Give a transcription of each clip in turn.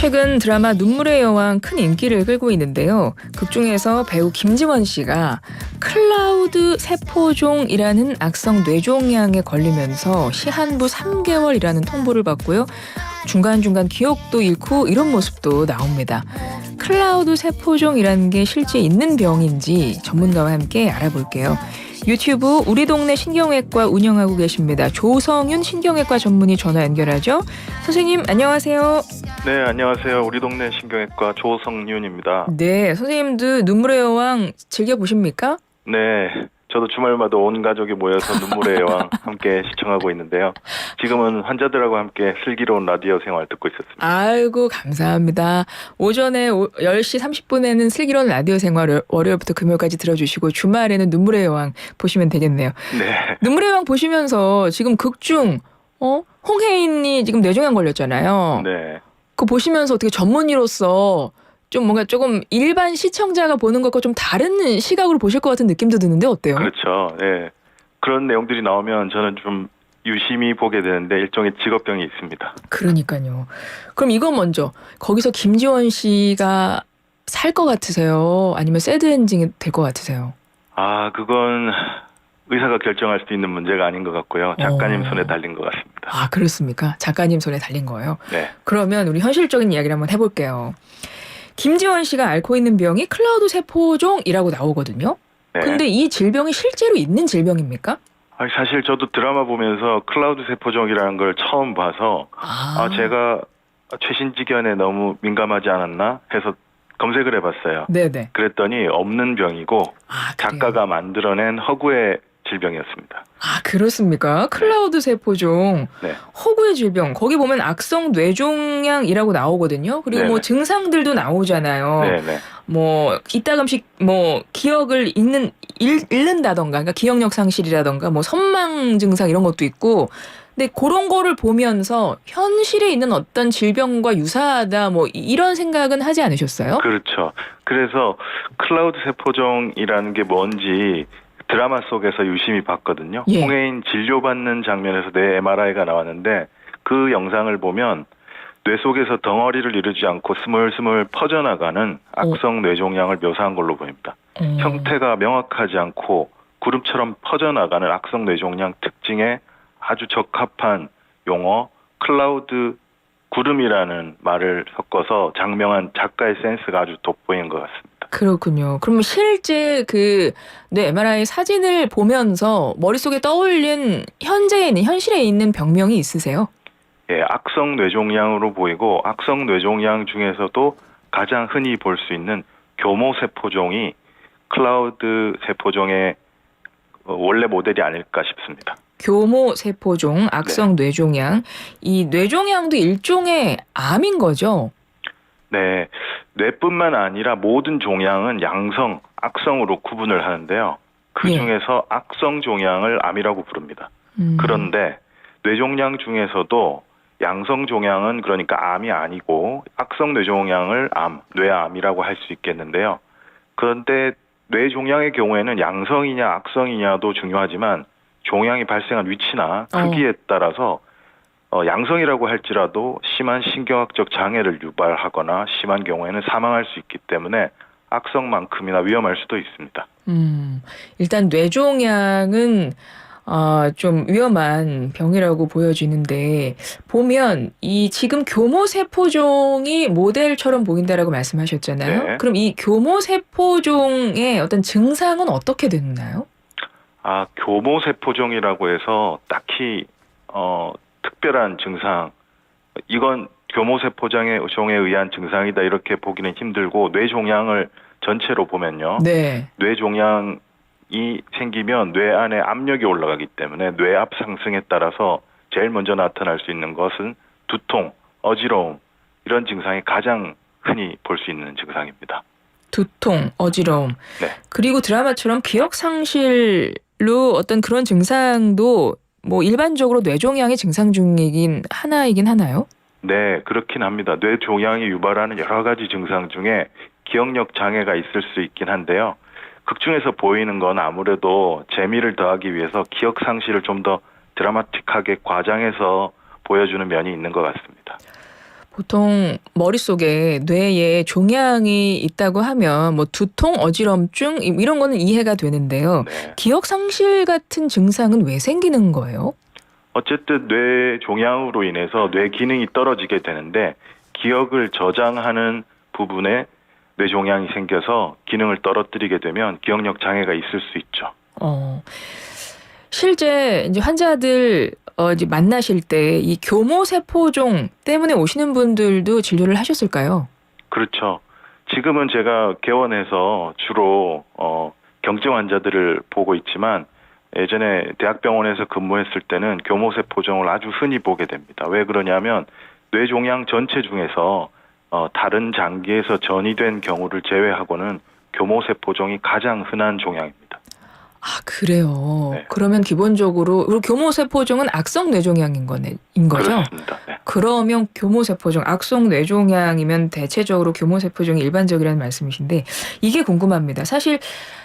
최근 드라마 눈물의 여왕 큰 인기를 끌고 있는데요. 극중에서 배우 김지원 씨가 클라우드 세포종이라는 악성 뇌종양에 걸리면서 시한부 3개월이라는 통보를 받고요. 중간중간 기억도 잃고 이런 모습도 나옵니다. 클라우드 세포종이라는 게 실제 있는 병인지 전문가와 함께 알아볼게요. 유튜브 우리 동네 신경외과 운영하고 계십니다. 조성윤 신경외과 전문의 전화 연결하죠. 선생님 안녕하세요. 네, 안녕하세요. 우리 동네 신경외과 조성윤입니다. 네, 선생님도 눈물의 여왕 즐겨보십니까? 네, 저도 주말마다 온 가족이 모여서 눈물의 여왕 함께 시청하고 있는데요. 지금은 환자들하고 함께 슬기로운 라디오 생활 듣고 있었습니다. 아이고 감사합니다. 오전에 10시 30분에는 슬기로운 라디오 생활 월요일부터 금요일까지 들어주시고 주말에는 눈물의 여왕 보시면 되겠네요. 네, 눈물의 여왕 보시면서 지금 극중 홍혜인이 지금 뇌종양 걸렸잖아요. 네. 그거 보시면서 어떻게 전문의로서 좀 뭔가 조금 일반 시청자가 보는 것과 좀 다른 시각으로 보실 것 같은 느낌도 드는데 어때요? 그렇죠. 네, 그런 내용들이 나오면 저는 좀 유심히 보게 되는데 일종의 직업병이 있습니다. 그러니까요. 그럼 이건 먼저 거기서 김지원 씨가 살 것 같으세요? 아니면 새드 엔딩이 될 것 같으세요? 아, 그건 의사가 결정할 수 있는 문제가 아닌 것 같고요. 작가님 손에 달린 것 같습니다. 아, 그렇습니까? 작가님 손에 달린 거예요? 네. 그러면 우리 현실적인 이야기를 한번 해볼게요. 김지원 씨가 앓고 있는 병이 클라우드 세포종이라고 나오거든요. 네. 근데 이 질병이 실제로 있는 질병입니까? 사실 저도 드라마 보면서 클라우드 세포종이라는 걸 처음 봐서 제가 최신지견에 너무 민감하지 않았나 해서 검색을 해봤어요. 네네. 그랬더니 없는 병이고 그래요? 작가가 만들어낸 허구의 질병이었습니다. 아, 그렇습니까? 클라우드 세포종, 네. 허구의 질병, 거기 보면 악성 뇌종양이라고 나오거든요. 그리고 뭐 네네. 증상들도 나오잖아요. 네네. 뭐 이따금씩 뭐 기억을 잃는다던가, 그러니까 기억력 상실이라던가, 뭐 선망 증상 이런 것도 있고. 근데 그런 거를 보면서 현실에 있는 어떤 질병과 유사하다, 뭐 이런 생각은 하지 않으셨어요? 그렇죠. 그래서 클라우드 세포종이라는 게 뭔지 드라마 속에서 유심히 봤거든요. 예. 홍해인 진료받는 장면에서 뇌 MRI가 나왔는데 그 영상을 보면 뇌 속에서 덩어리를 이루지 않고 스물스물 퍼져나가는 악성 뇌종양을 묘사한 걸로 보입니다. 형태가 명확하지 않고 구름처럼 퍼져나가는 악성 뇌종양 특징에 아주 적합한 용어 클라우드 구름이라는 말을 섞어서 장명한 작가의 센스가 아주 돋보이는 것 같습니다. 그렇군요. 그럼 실제 뇌 MRI 사진을 보면서 머릿속에 떠올린 현실에 있는 병명이 있으세요? 예, 악성 뇌종양으로 보이고 악성 뇌종양 중에서도 가장 흔히 볼 수 있는 교모세포종이 클라우드 세포종의 원래 모델이 아닐까 싶습니다. 교모세포종, 악성 뇌종양. 이 뇌종양도 일종의 암인 거죠? 네, 뇌뿐만 아니라 모든 종양은 양성, 악성으로 구분을 하는데요. 그 중에서 악성 종양을 암이라고 부릅니다. 그런데 뇌종양 중에서도 양성 종양은 그러니까 암이 아니고 악성 뇌종양을 뇌암이라고 할 수 있겠는데요. 그런데 뇌종양의 경우에는 양성이냐 악성이냐도 중요하지만 종양이 발생한 위치나 크기에 따라서 양성이라고 할지라도 심한 신경학적 장애를 유발하거나 심한 경우에는 사망할 수 있기 때문에 악성만큼이나 위험할 수도 있습니다. 일단 뇌종양은 좀 위험한 병이라고 보여지는데 보면 이 지금 교모세포종이 모델처럼 보인다라고 말씀하셨잖아요. 네. 그럼 이 교모세포종의 어떤 증상은 어떻게 되나요? 교모세포종이라고 해서 딱히 특별한 증상, 이건 교모세포종에 의한 증상이다 이렇게 보기는 힘들고 뇌종양을 전체로 보면요. 네. 뇌종양이 생기면 뇌 안에 압력이 올라가기 때문에 뇌압 상승에 따라서 제일 먼저 나타날 수 있는 것은 두통, 어지러움 이런 증상이 가장 흔히 볼 수 있는 증상입니다. 두통, 어지러움. 네. 그리고 드라마처럼 기억 상실로 어떤 그런 증상도 뭐 일반적으로 뇌종양의 증상 중이긴 하나요? 네, 그렇긴 합니다. 뇌종양이 유발하는 여러 가지 증상 중에 기억력 장애가 있을 수 있긴 한데요. 극중에서 보이는 건 아무래도 재미를 더하기 위해서 기억 상실을 좀 더 드라마틱하게 과장해서 보여주는 면이 있는 것 같습니다. 보통 머릿속에 뇌에 종양이 있다고 하면 뭐 두통, 어지럼증 이런 거는 이해가 되는데요. 네. 기억 상실 같은 증상은 왜 생기는 거예요? 어쨌든 뇌 종양으로 인해서 뇌 기능이 떨어지게 되는데 기억을 저장하는 부분에 뇌 종양이 생겨서 기능을 떨어뜨리게 되면 기억력 장애가 있을 수 있죠. 실제 이제 환자들 이제 만나실 때 이 교모세포종 때문에 오시는 분들도 진료를 하셨을까요? 그렇죠. 지금은 제가 개원해서 주로 경증 환자들을 보고 있지만 예전에 대학병원에서 근무했을 때는 교모세포종을 아주 흔히 보게 됩니다. 왜 그러냐면 뇌종양 전체 중에서 다른 장기에서 전이된 경우를 제외하고는 교모세포종이 가장 흔한 종양입니다. 아, 그래요. 네. 그러면 기본적으로 그리고 교모세포종은 악성 뇌종양인 거죠? 그렇습니다. 네. 그러면 교모세포종, 악성 뇌종양이면 대체적으로 교모세포종이 일반적이라는 말씀이신데 이게 궁금합니다. 사실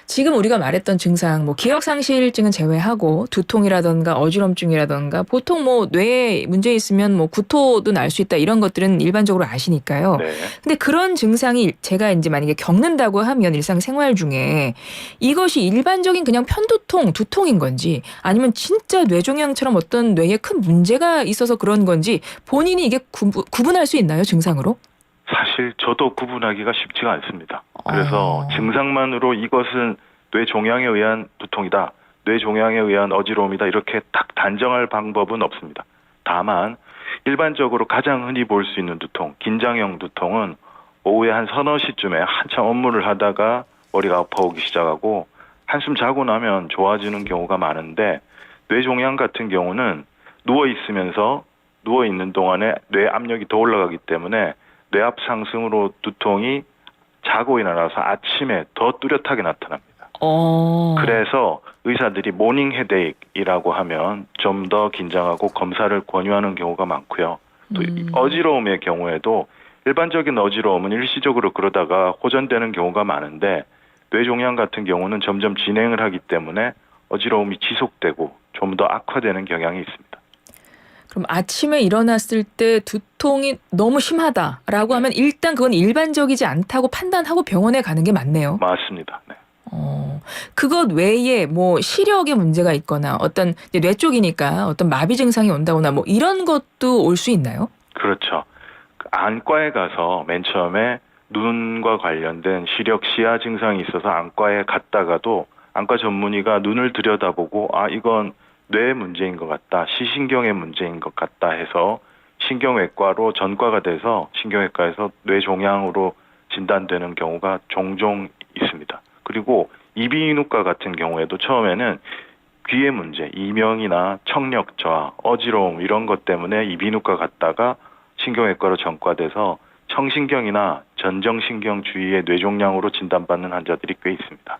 지금 우리가 말했던 증상, 뭐 기억상실증은 제외하고 두통이라던가 어지럼증이라던가 보통 뭐 뇌에 문제 있으면 뭐 구토도 날 수 있다 이런 것들은 일반적으로 아시니까요. 네. 근데 그런 증상이 제가 이제 만약에 겪는다고 하면 일상생활 중에 이것이 일반적인 그냥 편두통, 두통인 건지 아니면 진짜 뇌종양처럼 어떤 뇌에 큰 문제가 있어서 그런 건지 본인이 이게 구분할 수 있나요, 증상으로? 사실 저도 구분하기가 쉽지가 않습니다. 그래서 어. 증상만으로 이것은 뇌종양에 의한 두통이다, 뇌종양에 의한 어지러움이다 이렇게 딱 단정할 방법은 없습니다. 다만 일반적으로 가장 흔히 볼 수 있는 두통, 긴장형 두통은 오후에 한 서너 시쯤에 한참 업무를 하다가 머리가 아파오기 시작하고 한숨 자고 나면 좋아지는 경우가 많은데 뇌종양 같은 경우는 누워있는 동안에 뇌 압력이 더 올라가기 때문에 뇌압 상승으로 두통이 자고 일어나서 아침에 더 뚜렷하게 나타납니다. 그래서 의사들이 모닝 헤데익이라고 하면 좀 더 긴장하고 검사를 권유하는 경우가 많고요. 또 어지러움의 경우에도 일반적인 어지러움은 일시적으로 그러다가 호전되는 경우가 많은데 뇌종양 같은 경우는 점점 진행을 하기 때문에 어지러움이 지속되고 좀 더 악화되는 경향이 있습니다. 그럼 아침에 일어났을 때 두통이 너무 심하다라고 하면 일단 그건 일반적이지 않다고 판단하고 병원에 가는 게 맞네요. 맞습니다. 네. 그것 외에 뭐 시력에 문제가 있거나 어떤 이제 뇌 쪽이니까 어떤 마비 증상이 온다거나 뭐 이런 것도 올 수 있나요? 그렇죠. 안과에 가서 맨 처음에 눈과 관련된 시력 시야 증상이 있어서 안과에 갔다가도 안과 전문의가 눈을 들여다보고 이건 뇌 문제인 것 같다, 시신경의 문제인 것 같다 해서 신경외과로 전과가 돼서 신경외과에서 뇌종양으로 진단되는 경우가 종종 있습니다. 그리고 이비인후과 같은 경우에도 처음에는 귀의 문제, 이명이나 청력 저하, 어지러움 이런 것 때문에 이비인후과 갔다가 신경외과로 전과돼서 청신경이나 전정신경 주위의 뇌종양으로 진단받는 환자들이 꽤 있습니다.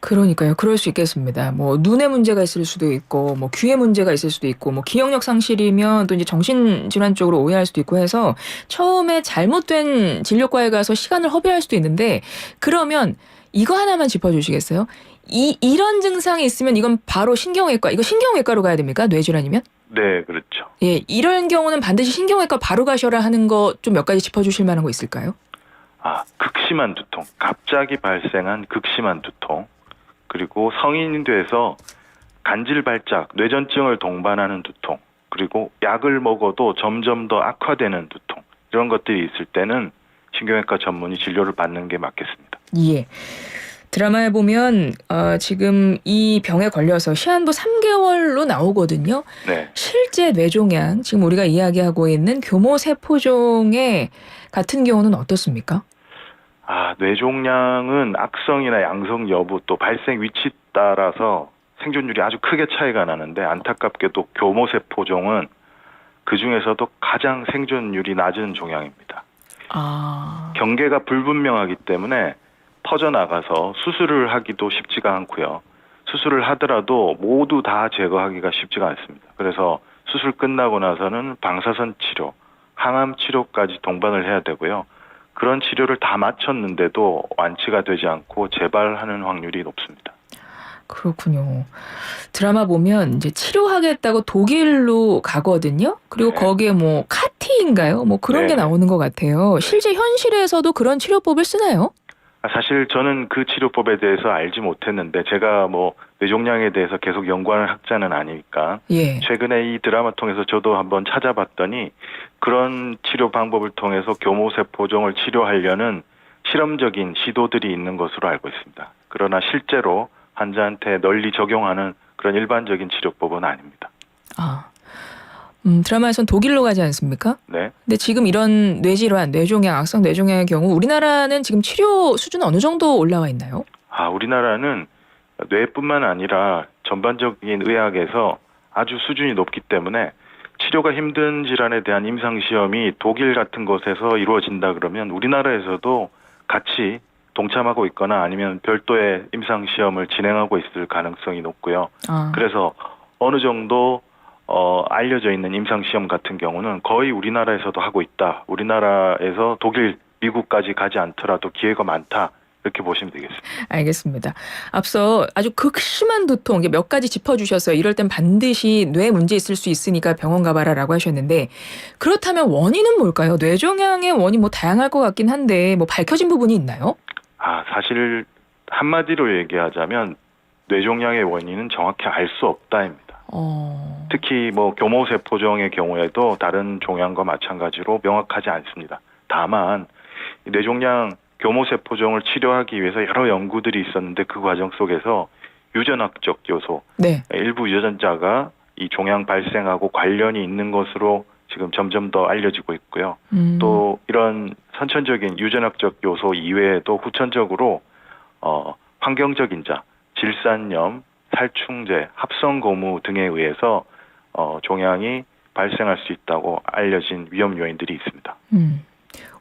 그러니까요. 그럴 수 있겠습니다. 뭐 눈에 문제가 있을 수도 있고 뭐 귀에 문제가 있을 수도 있고 뭐 기억력 상실이면 또 이제 정신질환 쪽으로 오해할 수도 있고 해서 처음에 잘못된 진료과에 가서 시간을 허비할 수도 있는데 그러면 이거 하나만 짚어주시겠어요? 이런 증상이 있으면 이건 바로 신경외과, 이거 신경외과로 가야 됩니까? 뇌질환이면? 네, 그렇죠. 예, 이런 경우는 반드시 신경외과 바로 가셔라 하는 거 좀 몇 가지 짚어주실 만한 거 있을까요? 극심한 두통, 갑자기 발생한 극심한 두통, 그리고 성인이 돼서 간질발작, 뇌전증을 동반하는 두통, 그리고 약을 먹어도 점점 더 악화되는 두통, 이런 것들이 있을 때는 신경외과 전문의 진료를 받는 게 맞겠습니다. 예. 드라마에 보면 지금 이 병에 걸려서 시한부 3개월로 나오거든요. 네. 실제 뇌종양, 지금 우리가 이야기하고 있는 교모세포종의 같은 경우는 어떻습니까? 뇌종양은 악성이나 양성 여부 또 발생 위치 따라서 생존율이 아주 크게 차이가 나는데 안타깝게도 교모세포종은 그중에서도 가장 생존율이 낮은 종양입니다. 경계가 불분명하기 때문에 퍼져나가서 수술을 하기도 쉽지가 않고요. 수술을 하더라도 모두 다 제거하기가 쉽지가 않습니다. 그래서 수술 끝나고 나서는 방사선 치료, 항암 치료까지 동반을 해야 되고요. 그런 치료를 다 마쳤는데도 완치가 되지 않고 재발하는 확률이 높습니다. 그렇군요. 드라마 보면 이제 치료하겠다고 독일로 가거든요. 그리고 네. 거기에 뭐 카티 TV인가요? 뭐 그런 게 네. 나오는 것 같아요. 실제 현실에서도 그런 치료법을 쓰나요? 사실 저는 그 치료법에 대해서 알지 못했는데 제가 뭐 뇌종양에 대해서 계속 연구하는 학자는 아니니까 예. 최근에 이 드라마 통해서 저도 한번 찾아봤더니 그런 치료 방법을 통해서 교모세포종을 치료하려는 실험적인 시도들이 있는 것으로 알고 있습니다. 그러나 실제로 환자한테 널리 적용하는 그런 일반적인 치료법은 아닙니다. 아, 드라마에선 독일로 가지 않습니까? 네. 근데 지금 이런 뇌질환, 뇌종양, 악성 뇌종양의 경우 우리나라는 지금 치료 수준 어느 정도 올라와 있나요? 우리나라는 뇌뿐만 아니라 전반적인 의학에서 아주 수준이 높기 때문에 치료가 힘든 질환에 대한 임상시험이 독일 같은 곳에서 이루어진다 그러면 우리나라에서도 같이 동참하고 있거나 아니면 별도의 임상시험을 진행하고 있을 가능성이 높고요. 그래서 어느 정도 알려져 있는 임상시험 같은 경우는 거의 우리나라에서도 하고 있다. 우리나라에서 독일, 미국까지 가지 않더라도 기회가 많다. 이렇게 보시면 되겠습니다. 알겠습니다. 앞서 아주 극심한 두통 몇 가지 짚어주셨어요. 이럴 땐 반드시 뇌 문제 있을 수 있으니까 병원 가봐라라고 하셨는데 그렇다면 원인은 뭘까요? 뇌종양의 원인 뭐 다양할 것 같긴 한데 뭐 밝혀진 부분이 있나요? 사실 한마디로 얘기하자면 뇌종양의 원인은 정확히 알 수 없다입니다. 특히 뭐 교모세포종의 경우에도 다른 종양과 마찬가지로 명확하지 않습니다. 다만 뇌종양 교모세포종을 치료하기 위해서 여러 연구들이 있었는데 그 과정 속에서 유전학적 요소, 네. 일부 유전자가 이 종양 발생하고 관련이 있는 것으로 지금 점점 더 알려지고 있고요. 또 이런 선천적인 유전학적 요소 이외에도 후천적으로 환경적 인자, 질산염, 살충제, 합성고무 등에 의해서 종양이 발생할 수 있다고 알려진 위험 요인들이 있습니다.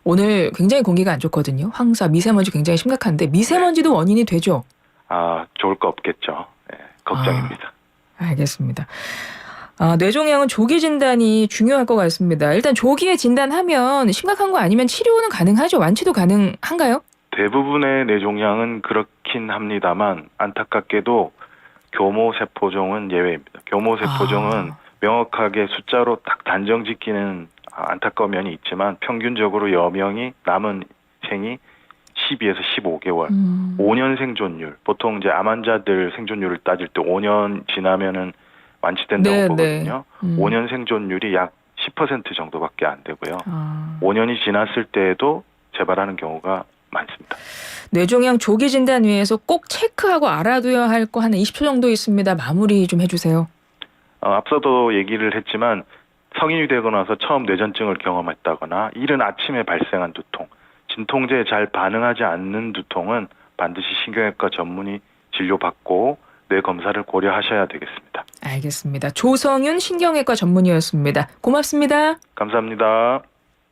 오늘 굉장히 공기가 안 좋거든요. 황사, 미세먼지 굉장히 심각한데 미세먼지도 원인이 되죠? 좋을 거 없겠죠. 네, 걱정입니다. 알겠습니다. 뇌종양은 조기 진단이 중요할 것 같습니다. 일단 조기에 진단하면 심각한 거 아니면 치료는 가능하죠? 완치도 가능한가요? 대부분의 뇌종양은 그렇긴 합니다만 안타깝게도 교모세포종은 예외입니다. 교모세포종은 명확하게 숫자로 딱 단정 짓기는 안타까운 면이 있지만 평균적으로 여명이 남은 생이 12에서 15개월, 5년 생존율, 보통 이제 암 환자들 생존율을 따질 때 5년 지나면은 완치된다고 보거든요. 5년 생존율이 약 10% 정도밖에 안 되고요. 5년이 지났을 때에도 재발하는 경우가 많습니다. 뇌종양 조기 진단 위해서 꼭 체크하고 알아둬야 할 거 한 20초 정도 있습니다. 마무리 좀 해주세요. 앞서도 얘기를 했지만 성인이 되고 나서 처음 뇌전증을 경험했다거나 이른 아침에 발생한 두통, 진통제에 잘 반응하지 않는 두통은 반드시 신경외과 전문의 진료받고 뇌 검사를 고려하셔야 되겠습니다. 알겠습니다. 조성윤 신경외과 전문의였습니다. 고맙습니다. 감사합니다.